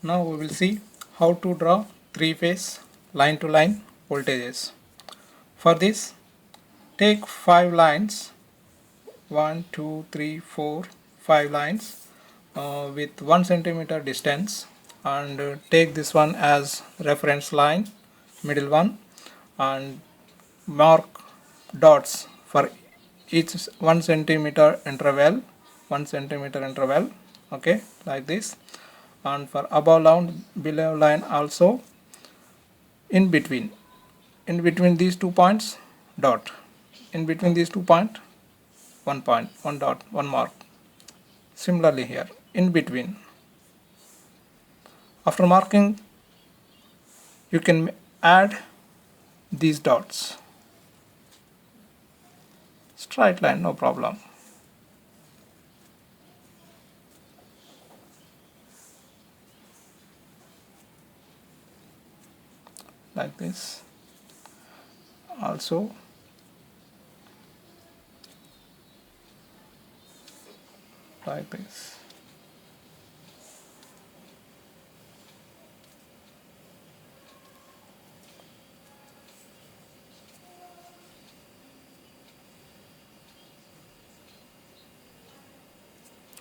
Now we will see how to draw three-phase line-to-line voltages. For this, take 5 lines, 1, 2, 3, 4, 5 lines with 1 centimeter distance, and take this one as reference line, middle one, and mark dots for each 1 centimeter interval, 1 centimeter interval, okay, like this. And for above line, below line also, in between these 2 points, dot, in between these 2 points, 1 point, 1 dot, 1 mark. Similarly here, in between, after marking, you can add these dots. Straight line, no problem. Like this. Also, like this.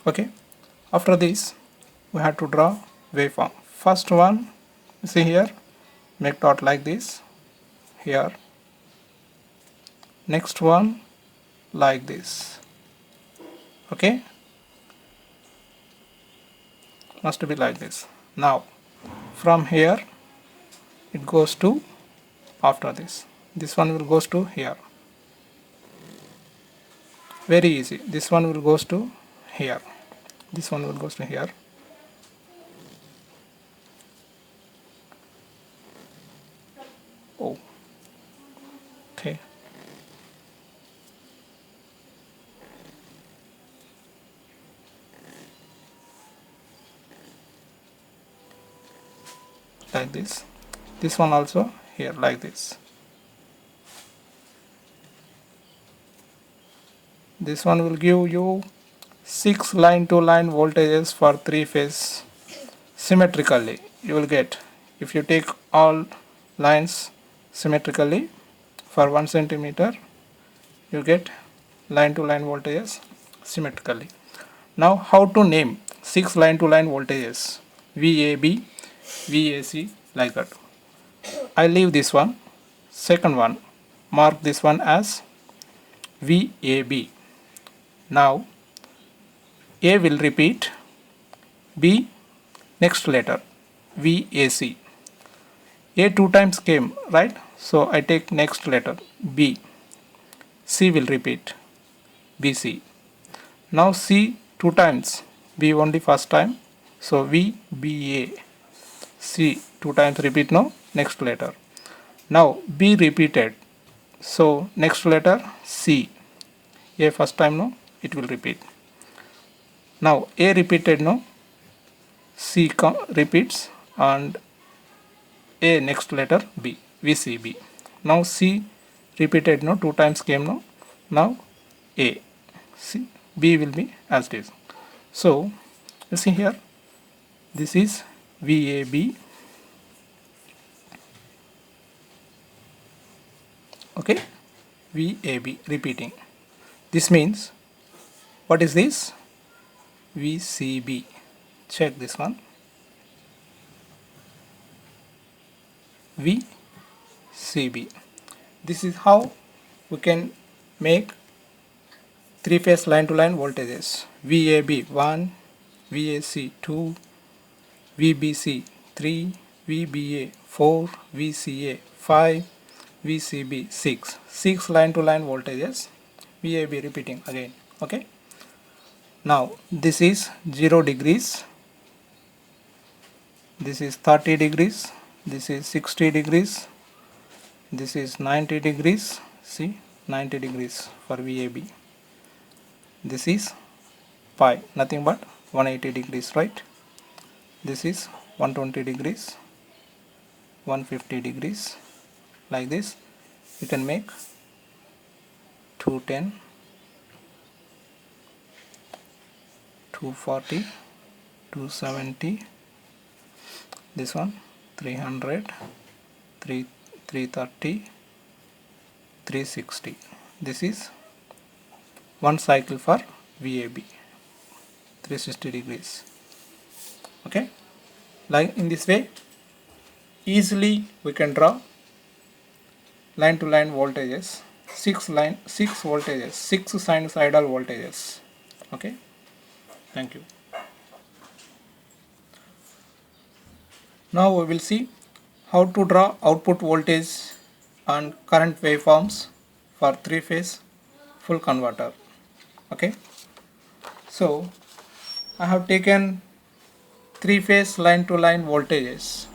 Okay, after this we have to draw waveform. First one, see here, make dot like this here. Next one like this. Okay, must be like this. Now from here it goes to, after this one will goes to here. Very easy. This one will goes to here. This one will goes to here. Oh, okay. Like this. This one also here like this. This one will give you 6 line to line voltages for 3 phase symmetrically. You will get, if you take all lines symmetrically for 1 centimeter, you get line to line voltages symmetrically. Now how to name 6 line to line voltages? VAB, VAC, like that. I leave this one. Second one, mark this one as VAB. Now A will repeat, B next letter, VAC. A 2 times came, right? So I take next letter, B. C will repeat, BC. Now C 2 times, B only first time, so VBA. C 2 times repeat, no, next letter. Now B repeated, so next letter C. A first time, no, it will repeat. Now A repeated, no, C repeats, and A next letter B, VCB. Now C repeated, no, 2 times came, no, now A, C, B will be as it is. So you see here, this is VAB. Okay, VAB repeating. This means, what is this? VCB. Check this one. VCB. This is how we can make 3 phase line to line voltages. VAB 1, VAC 2, VBC 3, VBA 4, VCA 5, VCB 6. 6 line to line voltages. VAB repeating again. Okay. Now this is 0 degrees. This is 30 degrees. This is 60 degrees. This is 90 degrees. See, 90 degrees for VAB. This is pi, nothing but 180 degrees, right? This is 120 degrees, 150 degrees. Like this you can make 210, 240, 270, this one 300, 330, 360. This is one cycle for VAB, 360 degrees. Okay, like in this way easily we can draw line to line voltages, 6 voltages, 6 sinusoidal voltages. Okay, thank you. Now we will see how to draw output voltage and current waveforms for 3-phase full converter. Okay, so I have taken 3-phase line to line voltages.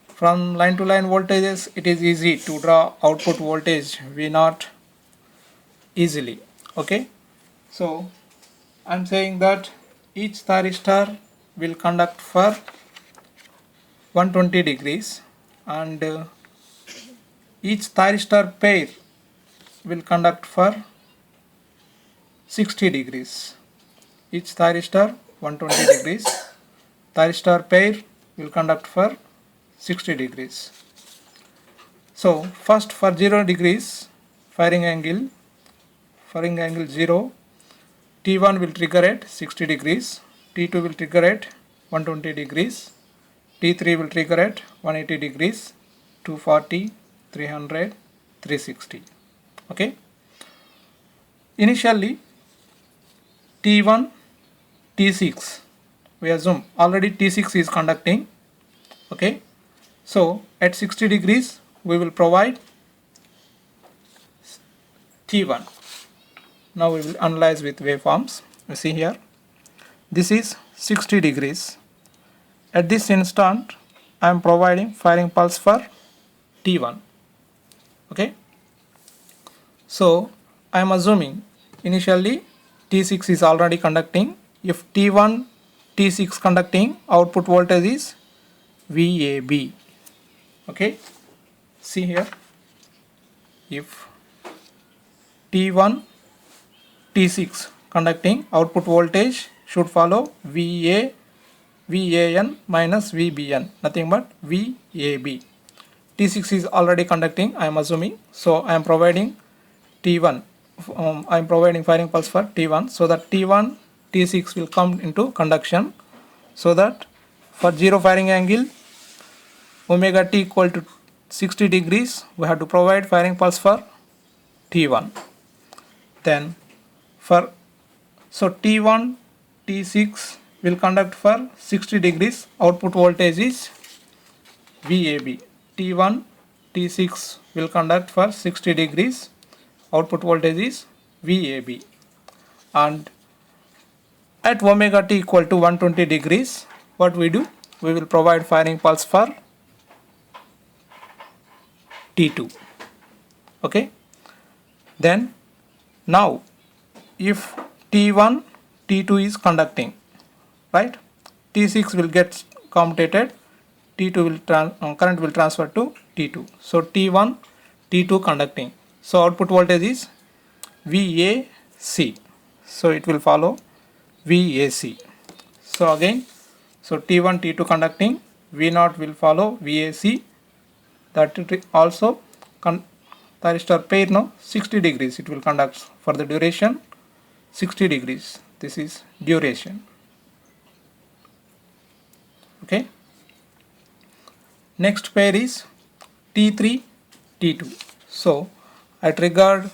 From line to line voltages it is easy to draw output voltage V0 easily. Okay, so I am saying that each thyristor will conduct for 120 degrees and each thyristor pair will conduct for 60 degrees. Each thyristor 120 degrees, thyristor pair will conduct for 60 degrees. So first for 0 degrees firing angle 0, T1 will trigger at 60 degrees, T2 will trigger at 120 degrees, T3 will trigger at 180 degrees, 240, 300, 360. Okay. Initially T1, T6, we assume already T6 is conducting. Okay, so at 60 degrees we will provide T1. Now we will analyze with waveforms. You see here, this is 60 degrees. At this instant I am providing firing pulse for T1. Okay, so I am assuming initially T6 is already conducting. If T1, T6 conducting, output voltage is VAB. Okay, see here, if T1, T6 conducting, output voltage should follow VAN minus VBN, nothing but VAB. T6 is already conducting, I am assuming, so I am providing T1. I am providing firing pulse for T1, so that T1, T6 will come into conduction, so that for 0 firing angle omega t equal to 60 degrees we have to provide firing pulse for T1. Then for T1, T6 will conduct for 60 degrees, output voltage is VAB. T1, T6 will conduct for 60 degrees, output voltage is VAB. And at omega t equal to 120 degrees, what we do? We will provide firing pulse for T2. Okay. Then now if T1, T2 is conducting, right? T6 will get commutated, T2 will current will transfer to T2. So T1, T2 conducting. So output voltage is VAC. So it will follow VAC. So again, so T1, T2 conducting, V0 will follow VAC. That also thyristor pair now 60 degrees it will conduct for the duration 60 degrees. This is duration. Okay. Next pair is T3, T2. So I triggered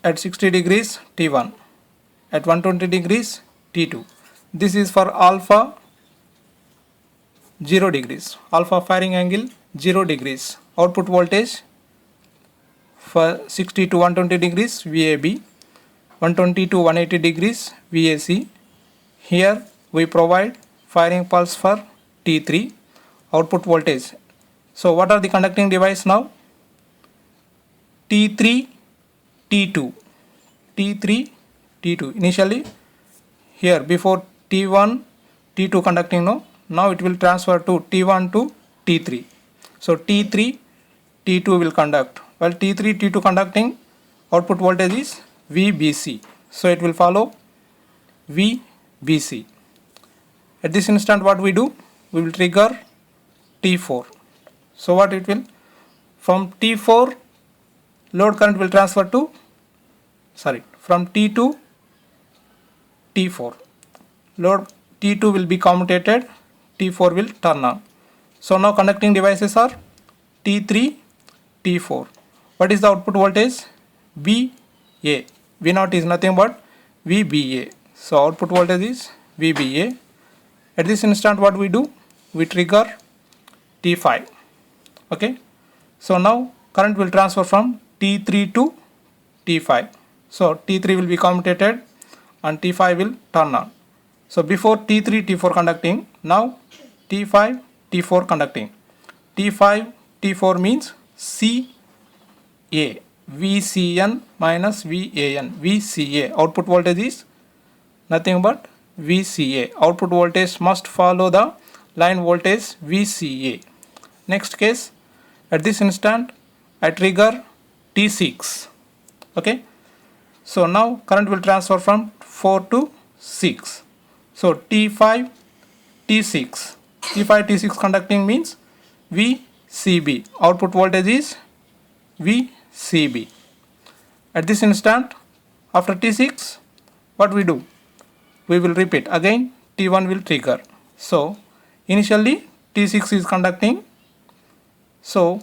at 60 degrees T1, at 120 degrees T2. This is for alpha 0 degrees, alpha firing angle 0 degrees, output voltage for 60 to 120 degrees VAB, 120 to 180 degrees VAC. Here we provide firing pulse for T3, output voltage. So what are the conducting device now? T3, T2, T3, T2. Initially here before T1, T2 conducting now it will transfer to T1 to T3. So T3, T2 will conduct. While T3, T2 conducting, output voltage is VBC. So it will follow VBC. At this instant what we do? We will trigger T4. So what it will, from T4 load current will transfer to, from T to T4. Load T2 will be commutated, T4 will turn on. So now conducting devices are T3, T4. What is the output voltage? VA. V0 is nothing but VBA. So output voltage is VBA. At this instant what we do? We trigger T5. Okay. So now current will transfer from T3 to T5. So T3 will be commutated and T5 will turn on. So before T3, T4 conducting, now T5, T4 conducting. T5, T4 means CA, VCN minus VAN, VCA. Output voltage is nothing but VCA. Output voltage must follow the line voltage VCA. Next case, at this instant, I trigger T6. Okay. So now current will transfer from 4 to 6. So T5, T6. T5, T6 conducting means VCB. Output voltage is VCB. At this instant, after T6, what we do? We will repeat. Again, T1 will trigger. So initially T6 is conducting. So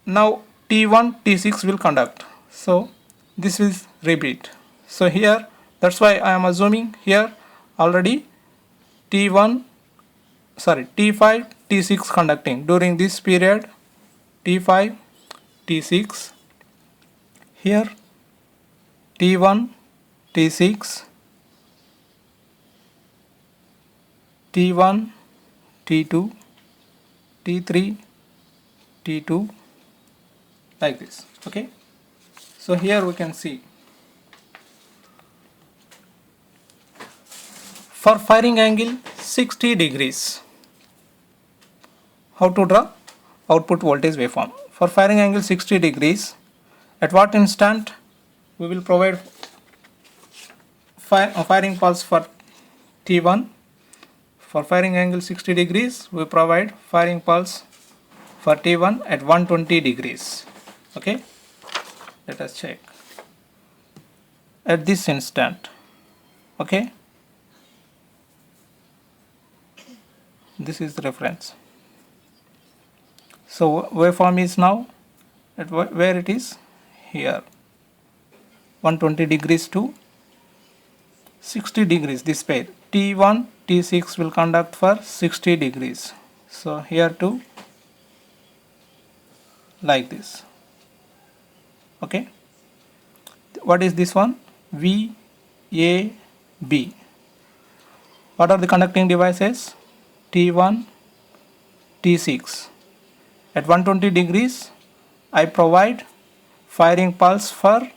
now T1, T6 will conduct. So this is repeat. So here, that's why I am assuming here already T5, T6 conducting. During this period, T5, T6. Here T1, T6, T1, T2, T3, T2, like this. Okay. So here we can see for firing angle 60 degrees, how to draw output voltage waveform. For firing angle 60 degrees, at what instant we will provide firing pulse for T1. For firing angle 60 degrees, we provide firing pulse for T1 at 120 degrees. Okay. Let us check. At this instant, okay, this is the reference. So waveform is now at where it is? Here. 120 degrees to 60 degrees, this pair. T1, T6 will conduct for 60 degrees. So here too, like this. Okay. What is this one? VAB. What are the conducting devices? T1, T6. At 120 degrees, I provide firing pulse for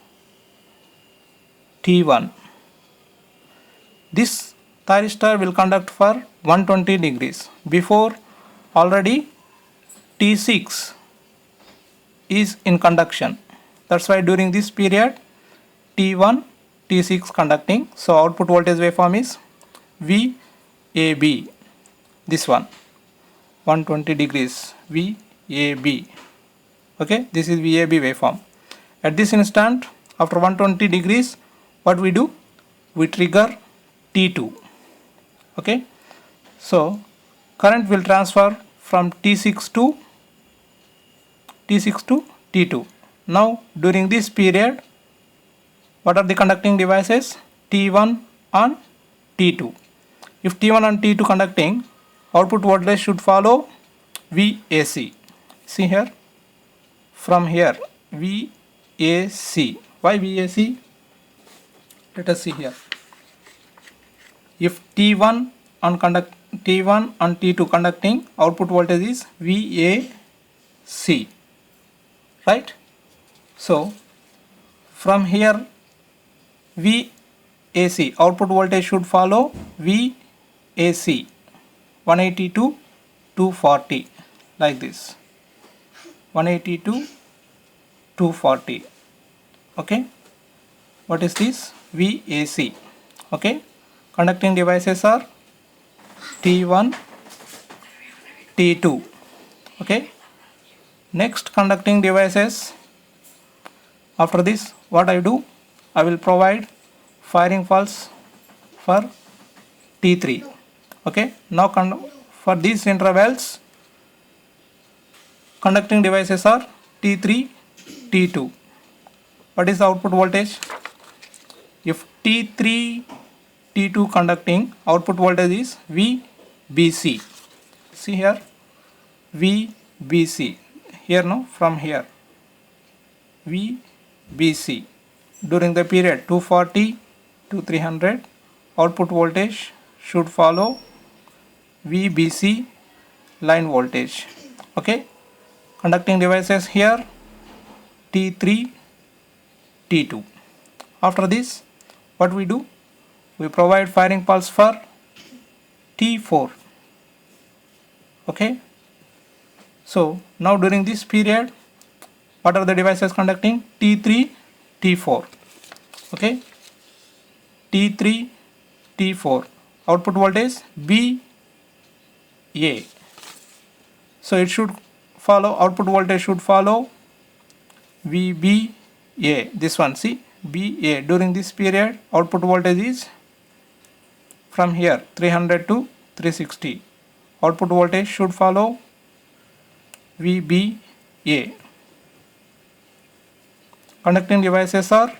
T1. This thyristor will conduct for 120 degrees. Before already T6 is in conduction. That's why during this period T1, T6 conducting. So output voltage waveform is VAB. This one, 120 degrees, VAB. Okay, this is VAB waveform. At this instant, after 120 degrees, what we do? We trigger T2. Okay, so current will transfer from T6 to T2. Now during this period, what are the conducting devices? T1 and T2. If T1 and T2 conducting, output voltage should follow VAC. See here, from here VAC. Why VAC? Let us see here. If T1 and T2 conducting, output voltage is VAC, right? So from here VAC, output voltage should follow VAC, 180 to 240, like this, 180 to 240. Okay, what is this? VAC. Okay, conducting devices are T1, T2. Okay. Next, conducting devices. After this, what I do? I will provide firing pulse for T3. Okay. Now for these intervals, conducting devices are T3, T2. What is the output voltage? If T3, T2 conducting, output voltage is VBC. See here, VBC. Here no, from here, VBC. During the period 240 to 300, output voltage should follow VBC line voltage. Okay. Conducting devices here T3, T2. After this, what we do? We provide firing pulse for T4. Okay. So now during this period, what are the devices conducting? T3, T4. Okay. T3, T4. Output voltage BA. So it should follow, output voltage should follow VBA. This one, see, BA. During this period, output voltage is from here 300 to 360. Output voltage should follow VBA. Conducting devices are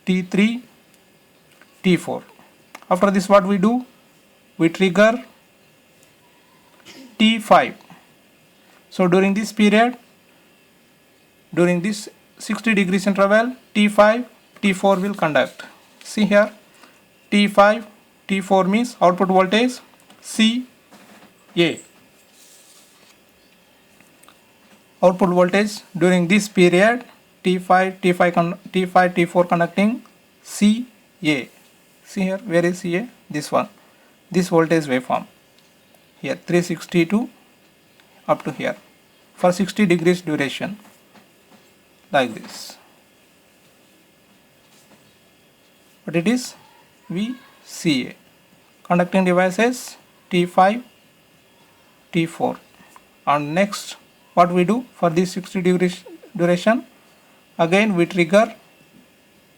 T3, T4. After this, what we do? We trigger T5. So during this period, during this 60 degrees interval, T5, T4 will conduct. See here, T5, T4 means output voltage CA. Output voltage during this period, T5, T4 conducting CA. See here, where is CA? This one. This voltage waveform. Here 362 up to here for 60 degrees duration, like this. But it is VCA. Conducting devices T5, T4. And next, what we do for this 60 degrees duration? Again we trigger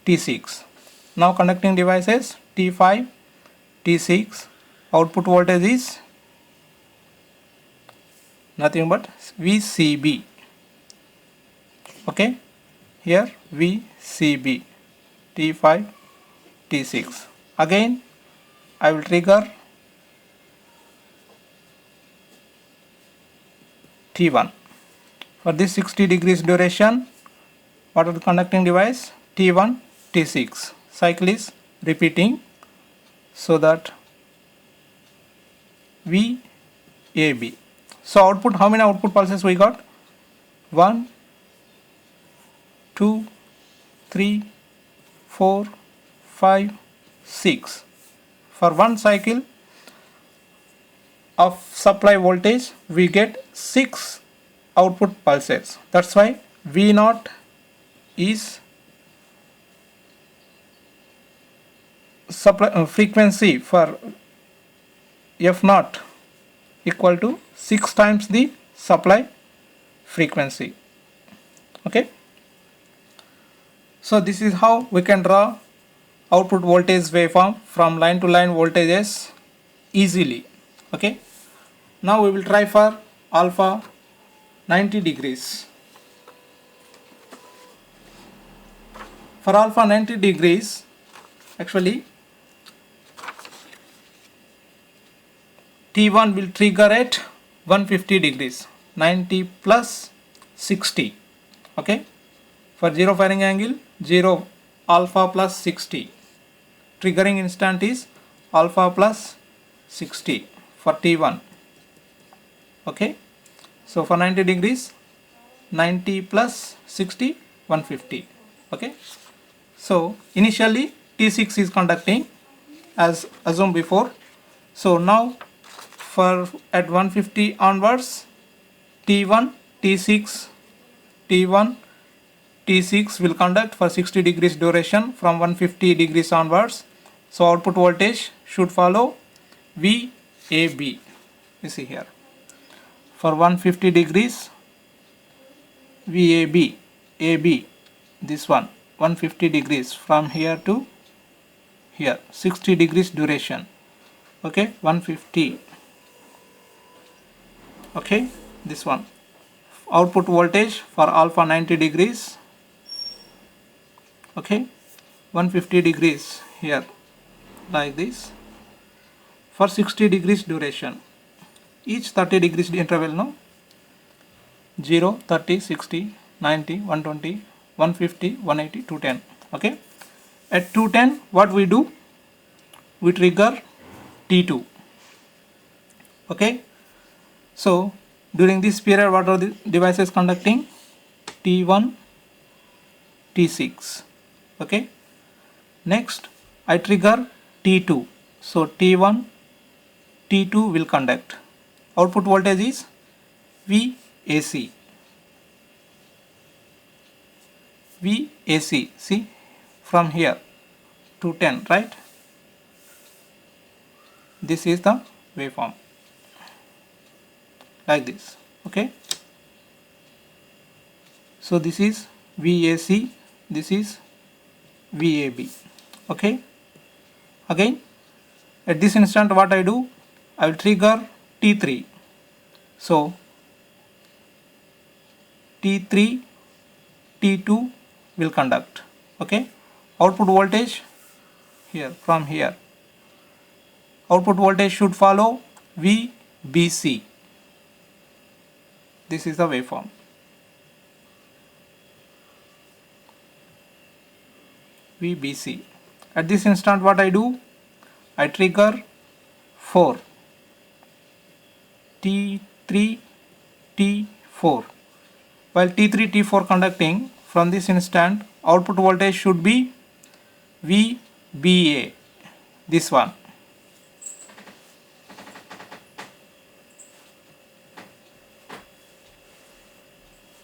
T6. Now conducting devices T5, T6. Output voltage is nothing but VCB. Okay, here VCB, T5, T6. Again I will trigger T1. For this 60 degrees duration, what are the conducting device? T1, T6. Cycle is repeating so that VAB. So output, how many output pulses we got? 1, 2, 3, 4, 5, 6. For one cycle of supply voltage, we get 6 output pulses. That's why V0 is supply frequency for F0 equal to 6 times the supply frequency. Okay. So this is how we can draw output voltage waveform from line to line voltages easily. Okay. Now we will try for alpha 90 degrees. For alpha 90 degrees, actually T1 will trigger at 150 degrees, 90 plus 60. Okay. For zero firing angle, 0 alpha plus 60. Triggering instant is alpha plus 60 for T1. Okay. So for 90 degrees, 90 plus 60, 150. Okay. So initially T6 is conducting as assumed before. So now for at 150 onwards, T1, T6, T1, T6 will conduct for 60 degrees duration from 150 degrees onwards. So output voltage should follow VAB. You see here. For 150 degrees VAB, AB, this one 150 degrees from here to here, 60 degrees duration. Okay, 150. Okay, this one. Output voltage for alpha 90 degrees. Okay, 150 degrees here, like this, for 60 degrees duration. Each 30 degrees interval, no? 0, 30, 60, 90, 120, 150, 180, 210. Okay, at 210 what we do? We trigger T2. Okay, so during this period what are the devices conducting? T1, T6. Okay, next I trigger T2, so T1, T2 will conduct. Output voltage is VAC. VAC, see, from here to 10, right? This is the waveform, like this. Okay, so this is VAC, this is VAB. Okay, again at this instant what I do? I will trigger T3, so T3, T2 will conduct. Okay, output voltage here, from here output voltage should follow VBC. This is the waveform. VBC. At this instant what I do? I trigger 4, T3, T4. While T3, T4 conducting, from this instant output voltage should be VBA, this one.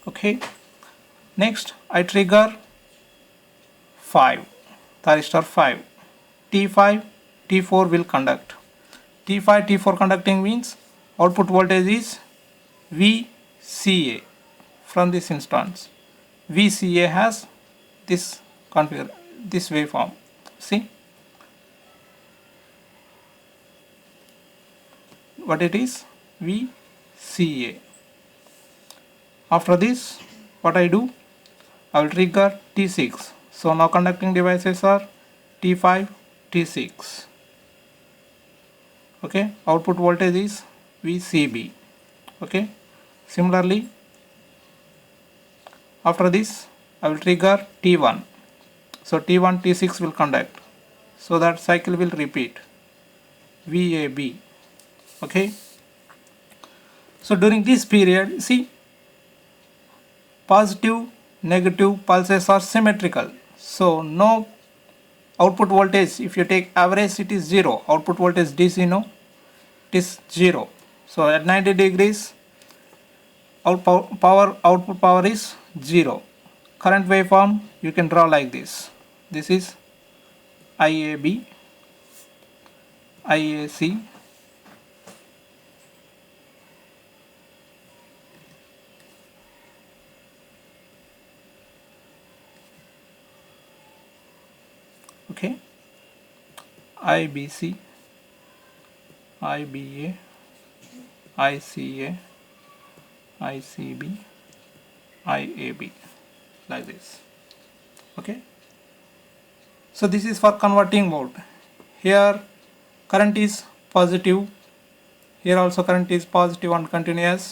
Okay, next I trigger 5, thyristor 5, T5, T4 will conduct. T5, T4 conducting means output voltage is VCA. From this instance VCA has this configure, this waveform. See what it is? VCA. After this what I do? I will trigger T6. So now conducting devices are T5, T6. Okay, output voltage is VCB. Okay, similarly after this I will trigger T1. So T1, T6 will conduct. So that cycle will repeat. VAB. Okay. So during this period, see, positive, negative pulses are symmetrical. So no output voltage, if you take average, it is 0. Output voltage DC, no, it is 0. So at 90 degrees output power is 0. Current waveform you can draw like this. This is IAB, IAC, okay, IBC, IBA, ICA, ICB, IAB, like this. Okay, so this is for converting mode. Here current is positive, here also current is positive and continuous.